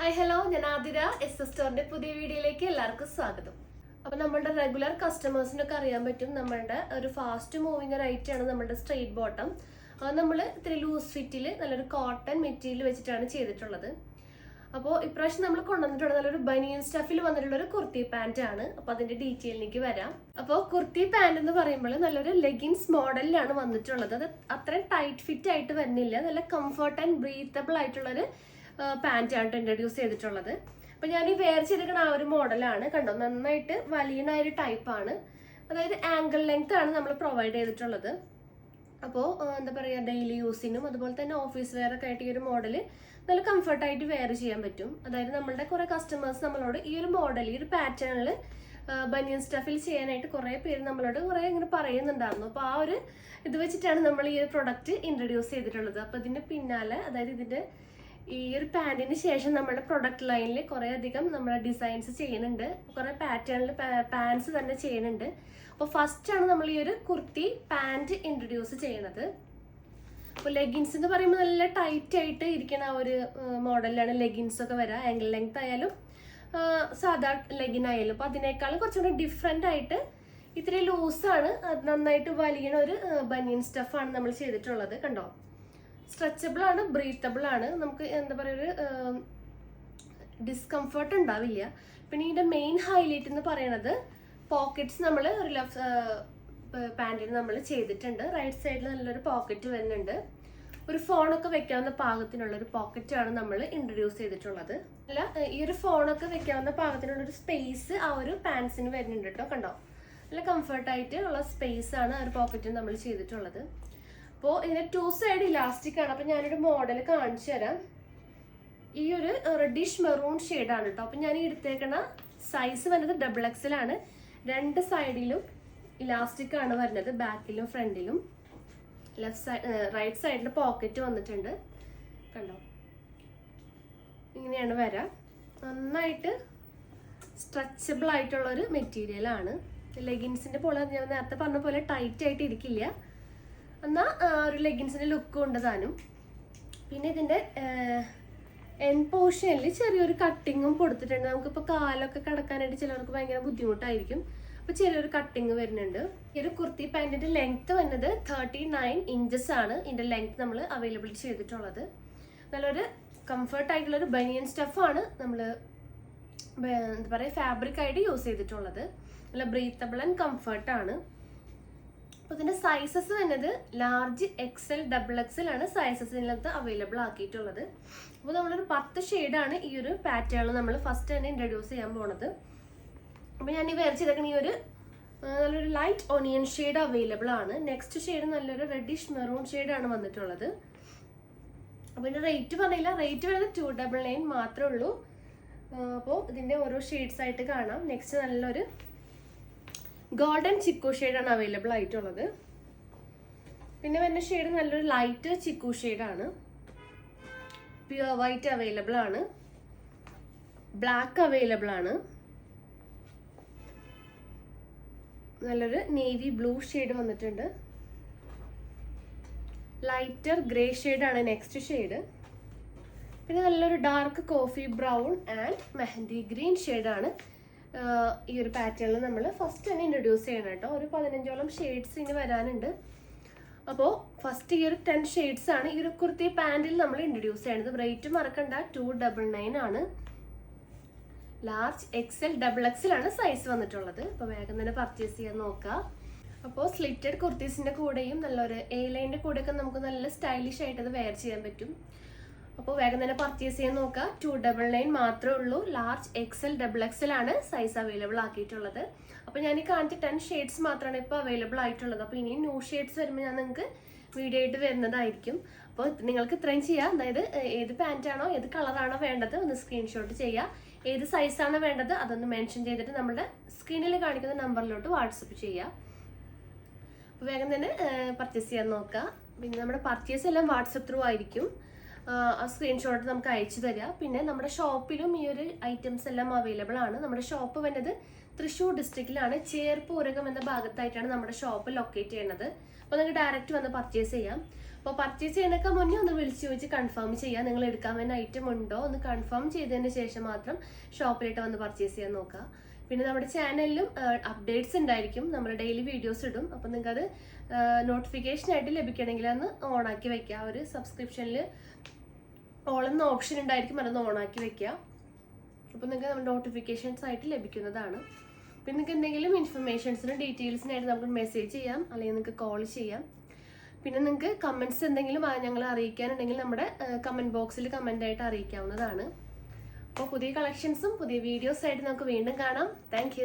Hi hello, ഞാൻ Athira. S സ്റ്റോറിന്റെ പുതിയ വീഡിയോയിലേക്ക് എല്ലാവർക്കും സ്വാഗതം. അപ്പൊ നമ്മളുടെ റെഗുലർ കസ്റ്റമേഴ്സിനൊക്കെ അറിയാൻ പറ്റും, നമ്മളുടെ ഒരു ഫാസ്റ്റ് മൂവിങ് ഒരു ഐറ്റമാണ് നമ്മുടെ സ്ട്രെയിറ്റ് ബോട്ടം. അത് നമ്മൾ ഇത്തിരി ലൂസ് ഫിറ്റിൽ നല്ലൊരു കോട്ടൺ മെറ്റീരിയൽ വെച്ചിട്ടാണ് ചെയ്തിട്ടുള്ളത്. അപ്പോൾ ഇപ്രാവശ്യം നമ്മൾ കൊണ്ടുവന്നിട്ടുള്ളത് നല്ലൊരു ബനിയൻ സ്റ്റഫിൽ വന്നിട്ടുള്ള ഒരു കുർത്തി പാന്റ് ആണ്. അപ്പോൾ അതിന്റെ ഡീറ്റെയിലേക്ക് വരാം. അപ്പോൾ കുർത്തി പാന്റ് എന്ന് പറയുമ്പോൾ നല്ലൊരു ലെഗിൻസ് മോഡലിലാണ് വന്നിട്ടുള്ളത്. അത് അത്രയും ടൈറ്റ് ഫിറ്റ് ആയിട്ട് വരുന്നില്ല, നല്ല കംഫർട്ട് ആൻഡ് ബ്രീത്തബിൾ ആയിട്ടുള്ളൊരു പാന്റ് ആണ് ഇൻട്രൊഡ്യൂസ് ചെയ്തിട്ടുള്ളത്. അപ്പൊ ഞാൻ ഈ വെയർ ചെയ്തിരിക്കുന്ന ആ ഒരു മോഡലാണ്. കണ്ടോ, നന്നായിട്ട് വലിയ ഒരു ടൈപ്പാണ്. അതായത് ആംഗിൾ ലെങ്ത് ആണ് നമ്മൾ പ്രൊവൈഡ് ചെയ്തിട്ടുള്ളത്. അപ്പോൾ എന്താ പറയുക, ഡെയിലി യൂസിനും അതുപോലെ തന്നെ ഓഫീസ് വെയർ ഒക്കെ ആയിട്ട് ഈ ഒരു മോഡൽ നല്ല കംഫർട്ടായിട്ട് വെയർ ചെയ്യാൻ പറ്റും. അതായത് നമ്മളുടെ കുറെ കസ്റ്റമേഴ്സ് നമ്മളോട് ഈ ഒരു മോഡൽ, ഈ ഒരു പാറ്റേണിൽ ബനിയൻ സ്റ്റഫിൽ ചെയ്യാനായിട്ട് കുറേ പേര് നമ്മളോട് കുറേ ഇങ്ങനെ പറയുന്നുണ്ടായിരുന്നു. അപ്പോൾ ആ ഒരു ഇത് വെച്ചിട്ടാണ് നമ്മൾ ഈ ഒരു പ്രൊഡക്റ്റ് ഇൻട്രൊഡ്യൂസ് ചെയ്തിട്ടുള്ളത്. അപ്പോൾ ഇതിന്റെ പിന്നാലെ, അതായത് ഇതിന്റെ ഈ ഒരു പാന്റിന് ശേഷം നമ്മുടെ പ്രൊഡക്റ്റ് ലൈനിൽ കുറേ അധികം നമ്മുടെ ഡിസൈൻസ് ചെയ്യുന്നുണ്ട്, കുറേ പാറ്റേണിൽ പാൻസ് തന്നെ ചെയ്യുന്നുണ്ട്. അപ്പോൾ ഫസ്റ്റ് ആണ് നമ്മൾ ഈ ഒരു കുർത്തി പാന്റ് ഇൻട്രൊഡ്യൂസ് ചെയ്യുന്നത്. അപ്പോൾ ലെഗിൻസ് എന്ന് പറയുമ്പോൾ നല്ല ടൈറ്റ് ആയിട്ട് ഇരിക്കുന്ന ആ ഒരു മോഡലിലാണ് ലെഗിൻസ് ഒക്കെ വരിക. ആംഗിൾ ലെങ്ത് ആയാലും സാധാ ലെഗിൻ ആയാലും. അപ്പോൾ അതിനേക്കാളും കുറച്ചുകൂടി ഡിഫറെൻ്റ് ആയിട്ട് ഇത്തിരി ലൂസാണ്, നന്നായിട്ട് വലിയ ഒരു ബനിയൻ സ്റ്റഫാണ് നമ്മൾ ചെയ്തിട്ടുള്ളത്. കണ്ടോ, സ്ട്രെച്ചബിൾ ആണ്, ബ്രീത്തബിൾ ആണ്. നമുക്ക് എന്താ പറയുക, ഒരു ഡിസ്കംഫർട്ട് ഉണ്ടാവില്ല. പിന്നെ ഇതിന്റെ മെയിൻ ഹൈലൈറ്റ് എന്ന് പറയുന്നത് പോക്കറ്റ്സ് നമ്മൾ ഒരു പാൻറ്റിന് നമ്മൾ ചെയ്തിട്ടുണ്ട്. റൈറ്റ് സൈഡിൽ നല്ലൊരു പോക്കറ്റ് വരുന്നുണ്ട്. ഒരു ഫോണൊക്കെ വെക്കാവുന്ന പാകത്തിനുള്ള ഒരു പോക്കറ്റാണ് നമ്മൾ ഇൻട്രൊഡ്യൂസ് ചെയ്തിട്ടുള്ളത്. അല്ല, ഈ ഒരു ഫോണൊക്കെ വെക്കാവുന്ന പാകത്തിനുള്ള ഒരു സ്പേസ് ആ ഒരു പാൻസിന് വരുന്നുണ്ട് കേട്ടോ. കണ്ടോ, നല്ല കംഫർട്ടായിട്ട് ഉള്ള സ്പേസ് ആണ് ആ ഒരു പോക്കറ്റിന് നമ്മൾ ചെയ്തിട്ടുള്ളത്. അപ്പോൾ ഇതിന് 2 സൈഡ് ഇലാസ്റ്റിക് ആണ്. അപ്പോൾ ഞാനൊരു മോഡൽ കാണിച്ചു തരാം. ഈ ഒരു റെഡിഷ് മെറൂൺ ഷെയ്ഡാണ് കേട്ടോ. അപ്പം ഞാൻ ഈ എടുത്തേക്കണ സൈസ് വരുന്നത് XXL ആണ്. 2 സൈഡിലും ഇലാസ്റ്റിക് ആണ് വരുന്നത്, ബാക്കിലും ഫ്രണ്ടിലും. റൈറ്റ് സൈഡിൽ പോക്കറ്റ് വന്നിട്ടുണ്ട്. കണ്ടോ, ഇങ്ങനെയാണ് വരാം. നന്നായിട്ട് സ്ട്രെച്ചബിൾ ആയിട്ടുള്ളൊരു മെറ്റീരിയലാണ്. ലെഗിൻസിൻ്റെ പോലെ ഞാൻ നേരത്തെ പറഞ്ഞ പോലെ ടൈറ്റ് ആയിട്ട് ഇരിക്കില്ല, എന്നാൽ ഒരു ലെഗിൻസിൻ്റെ ലുക്കും ഉണ്ട് താനും. പിന്നെ ഇതിൻ്റെ എൻ പോർഷനിൽ ചെറിയൊരു കട്ടിങ്ങും കൊടുത്തിട്ടുണ്ട്. നമുക്കിപ്പോൾ കാലൊക്കെ കിടക്കാനായിട്ട് ചിലർക്ക് ഭയങ്കര ബുദ്ധിമുട്ടായിരിക്കും. അപ്പോൾ ചെറിയൊരു കട്ടിങ് വരുന്നുണ്ട്. ഈ ഒരു കുർത്തി പാൻറ്റിൻ്റെ ലെങ്ത്ത് വരുന്നത് 39 ഇഞ്ചസ് ആണ്. ഇതിൻ്റെ ലെങ്ത്ത് നമ്മൾ അവൈലബിൾ ചെയ്തിട്ടുള്ളത്. നല്ലൊരു കംഫർട്ടായിട്ടുള്ളൊരു ബനിയൻ സ്റ്റഫാണ് നമ്മൾ എന്താ പറയുക, ഫാബ്രിക് ആയിട്ട് യൂസ് ചെയ്തിട്ടുള്ളത്. നല്ല ബ്രീത്തബിൾ ആൻഡ് കംഫർട്ടാണ്. അപ്പോൾ ഇതിൻ്റെ സൈസസ് വരുന്നത് ലാർജ്, XL, XXL ആണ് സൈസസ് ഇതിനകത്ത് അവൈലബിൾ ആക്കിയിട്ടുള്ളത്. അപ്പോൾ നമ്മളൊരു 10 ഷെയ്ഡാണ് ഈ ഒരു പാറ്റേൺ നമ്മൾ ഫസ്റ്റ് തന്നെ ഇൻട്രൊഡ്യൂസ് ചെയ്യാൻ പോണത്. അപ്പോൾ ഞാൻ ഈ വെയർ ചെയ്തേക്കുന്ന ഈ ഒരു നല്ലൊരു ലൈറ്റ് ഓണിയൻ ഷെയ്ഡ് അവൈലബിൾ ആണ്. നെക്സ്റ്റ് ഷെയ്ഡ് നല്ലൊരു റെഡിഷ് മെറൂൺ ഷെയ്ഡാണ് വന്നിട്ടുള്ളത്. അപ്പോൾ ഇതിൻ്റെ റേറ്റ് പറഞ്ഞില്ല, റേറ്റ് വരുന്നത് 299 മാത്രമേ ഉള്ളൂ. അപ്പോൾ ഇതിൻ്റെ ഓരോ ഷെയ്ഡ്സ് ആയിട്ട് കാണാം. നെക്സ്റ്റ് നല്ലൊരു ഗോൾഡൻ ചിക്കു ഷെയ്ഡാണ് അവൈലബിൾ ആയിട്ടുള്ളത്. പിന്നെ വരുന്ന ഷെയ്ഡ് നല്ലൊരു ലൈറ്റ് ചിക്കു ഷെയ്ഡാണ്. പ്യുവർ വൈറ്റ് അവൈലബിൾ ആണ്, ബ്ലാക്ക് അവൈലബിൾ ആണ്, നല്ലൊരു നേവി ബ്ലൂ ഷെയ്ഡ് വന്നിട്ടുണ്ട്. ലൈറ്റർ ഗ്രേ ഷെയ്ഡാണ് നെക്സ്റ്റ് ഷെയ്ഡ്. പിന്നെ നല്ലൊരു dark coffee brown and mehndi green ഷെയ്ഡാണ് ഈ ഒരു പാറ്റേണിൽ നമ്മൾ ഫസ്റ്റ് തന്നെ ഇൻട്രൊഡ്യൂസ് ചെയ്യണം കേട്ടോ. ഒരു 15ഓളം ഷെയ്ഡ്സ് ഇനി വരാനുണ്ട്. അപ്പോൾ ഫസ്റ്റ് ഈ ഒരു 10 ഷെയ്ഡ്സ് ആണ് ഈ ഒരു കുർത്തി പാൻറ്റിൽ നമ്മൾ ഇൻട്രൊഡ്യൂസ് ചെയ്യുന്നത്. റേറ്റ് മറക്കണ്ട, 299 ആണ്. ലാർജ്, XL, XXL ആണ് സൈസ് വന്നിട്ടുള്ളത്. അപ്പോൾ വേഗം തന്നെ പർച്ചേസ് ചെയ്യാൻ നോക്കുക. അപ്പോൾ സ്ലിറ്റഡ് കുർത്തീസിൻ്റെ കൂടെയും നല്ലൊരു A ലൈൻ്റെ കൂടെയൊക്കെ നമുക്ക് നല്ല സ്റ്റൈലിഷ് ആയിട്ട് അത് വെയർ ചെയ്യാൻ പറ്റും. അപ്പോൾ വേഗം തന്നെ പർച്ചേസ് ചെയ്യാൻ നോക്കുക. 299 മാത്രമേ ഉള്ളൂ. ലാർജ്, XL, XXL ആണ് സൈസ് അവൈലബിൾ ആക്കിയിട്ടുള്ളത്. അപ്പോൾ ഞാൻ ഈ കാണിച്ച 10 ഷെയ്ഡ്സ് മാത്രമാണ് ഇപ്പോൾ അവൈലബിൾ ആയിട്ടുള്ളത്. അപ്പോൾ ഇനിയും ന്യൂ ഷെയ്ഡ്സ് വരുമ്പോൾ ഞാൻ നിങ്ങൾക്ക് വീഡിയോ ആയിട്ട് വരുന്നതായിരിക്കും. അപ്പോൾ നിങ്ങൾക്ക് ഇത്രയും ചെയ്യാം. അതായത് ഏത് പാൻറ്റാണോ ഏത് കളറാണോ വേണ്ടത് ഒന്ന് സ്ക്രീൻഷോട്ട് ചെയ്യുക. ഏത് സൈസാണോ വേണ്ടത് അതൊന്ന് മെൻഷൻ ചെയ്തിട്ട് നമ്മുടെ സ്ക്രീനിൽ കാണിക്കുന്ന നമ്പറിലോട്ട് വാട്സപ്പ് ചെയ്യുക. അപ്പോൾ വേഗം തന്നെ പർച്ചേസ് ചെയ്യാൻ നോക്കുക. പിന്നെ നമ്മുടെ പർച്ചേസ് എല്ലാം വാട്സപ്പ് ത്രൂ ആയിരിക്കും. ആ സ്ക്രീൻഷോട്ട് നമുക്ക് അയച്ചു തരിക. പിന്നെ നമ്മുടെ ഷോപ്പിലും ഈ ഒരു ഐറ്റംസ് എല്ലാം അവൈലബിൾ ആണ്. നമ്മുടെ ഷോപ്പ് വരുന്നത് തൃശ്ശൂർ ഡിസ്ട്രിക്റ്റിലാണ്, ചേർപ്പൂരകം എന്ന ഭാഗത്തായിട്ടാണ് നമ്മുടെ ഷോപ്പ് ലൊക്കേറ്റ് ചെയ്യുന്നത്. അപ്പോൾ നിങ്ങൾക്ക് ഡയറക്റ്റ് വന്ന് പർച്ചേസ് ചെയ്യാം. അപ്പോൾ പർച്ചേസ് ചെയ്യുന്നതിനൊക്കെ മുന്നേ ഒന്ന് വിളിച്ച് ചോദിച്ച് കൺഫേം ചെയ്യാം. നിങ്ങൾ എടുക്കാൻ വേണ്ട ഐറ്റം ഉണ്ടോ ഒന്ന് കൺഫേം ചെയ്തതിന് ശേഷം മാത്രം ഷോപ്പിലിട്ട് വന്ന് പർച്ചേസ് ചെയ്യാൻ നോക്കുക. പിന്നെ നമ്മുടെ ചാനലിലും അപ്ഡേറ്റ്സ് ഉണ്ടായിരിക്കും, നമ്മൾ ഡെയിലി വീഡിയോസ് ഇടും. അപ്പം നിങ്ങൾക്കത് നോട്ടിഫിക്കേഷനായിട്ട് ലഭിക്കണമെങ്കിൽ അന്ന് ഓണാക്കി വെക്കുക. ഒരു സബ്സ്ക്രിപ്ഷനിൽ ഓളെന്ന ഓപ്ഷൻ ഉണ്ടായിരിക്കും, അതൊന്ന് ഓണാക്കി വെക്കുക. അപ്പോൾ നിങ്ങൾക്ക് നമ്മുടെ നോട്ടിഫിക്കേഷൻസ് ആയിട്ട് ലഭിക്കുന്നതാണ്. പിന്നെ നിങ്ങൾക്ക് എന്തെങ്കിലും ഇൻഫർമേഷൻസിനും ഡീറ്റെയിൽസിനായിട്ട് നമുക്ക് മെസ്സേജ് ചെയ്യാം, അല്ലെങ്കിൽ നിങ്ങൾക്ക് കോൾ ചെയ്യാം. പിന്നെ നിങ്ങൾക്ക് കമൻറ്റ്സ് എന്തെങ്കിലും ഞങ്ങളെ അറിയിക്കാനുണ്ടെങ്കിൽ നമ്മുടെ കമൻറ്റ് ബോക്സിൽ കമൻ്റായിട്ട് അറിയിക്കാവുന്നതാണ്. അപ്പോൾ പുതിയ കളക്ഷൻസും പുതിയ വീഡിയോസായിട്ട് നമുക്ക് വീണ്ടും കാണാം. താങ്ക്